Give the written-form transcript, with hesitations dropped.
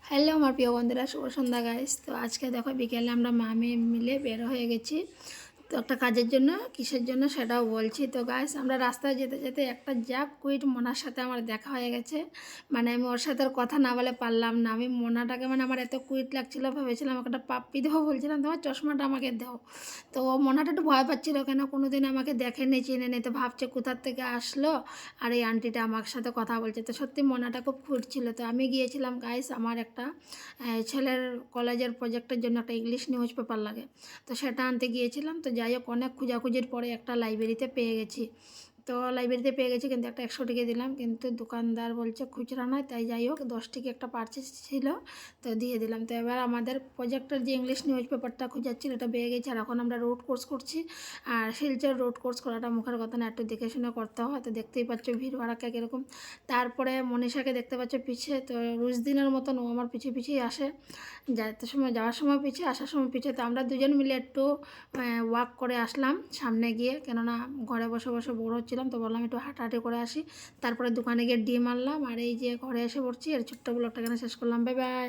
Hello আমার প্রিয় বন্ধুরা, শুভ সন্ধ্যা গাইস। তো আজকে দেখো বিকেলে আমরা মা মেয়ে মিলে বের হয়ে গেছি তো একটা কাজের জন্য। কিসের জন্য সেটাও বলছি। তো গাইস আমরা রাস্তায় যেতে যেতে একটা কুইট মোনার সাথে আমার দেখা হয়ে গেছে। মানে আমি ওর সাথে আর কথা না বলে পারলাম না। আমি মোনাটাকে আমার এত কুইট লাগছিল, ভেবেছিলাম ওকে একটা পাপ্পি দেবো, বলছিলাম তোমার চশমাটা আমাকে দাও। তো ও মোনাটা একটু ভয় পাচ্ছিল, কেন কোনো দিন আমাকে দেখেনি, চিনে নেই, তো ভাবছে কোথার থেকে আসলো আর এই আন্টিটা আমার সাথে কথা বলছে। তো সত্যি মোনাটা খুব কিউট ছিল। তো আমি গিয়েছিলাম গাইস, আমার একটা ছেলের কলেজের প্রজেক্টের জন্য একটা ইংলিশ নিউজ পেপার লাগে, তো সেটা আনতে গিয়েছিলাম। তো যাই হোক, অনেক খোঁজাখুঁজির পরে একটা লাইব্রেরিতে পেয়ে গেছি। তো লাইব্রেরিতে পেয়ে গেছি, কিন্তু একটা 100 টাকা দিলাম, কিন্তু দোকানদার বলছে খুচরা নয়। তাই যাই হোক 10 টাকা একটা পারচেস ছিল, তো দিয়ে দিলাম। তো এবার আমাদের প্রজেক্টের যে ইংলিশ নিউজ পেপারটা খোঁজাচ্ছিল এটা পেয়ে গেছি। আর এখন আমরা রোড কোর্স করছি। আর শিলচর রোড কোর্স করাটা মুখের কথা না, একটু দেখে শুনে করতে হয়। তো দেখতেই পাচ্ছ ভিড় ভাড়াক্কা কীরকম। তারপরে মনীষাকে দেখতে পাচ্ছ পিছে, তো রোজ দিনের মতন ও আমার পিছিয়ে পিছিয়ে আসে। যাওয়ার সময় পিছিয়ে, আসার সময় পিছিয়ে। তো আমরা দুজন মিলে একটু ওয়াক করে আসলাম সামনে গিয়ে, কেননা ঘরে বসে বসে বোর হচ্ছিলাম। তো বললাম একটু হাঁটাহাঁটি করে আসি। তারপরে দোকানে গিয়ে ডিম আনলাম, আর এই যে ঘরে এসে পড়ছি। আর ছোট্ট ব্লগটা এখানে শেষ করলাম। Bye bye.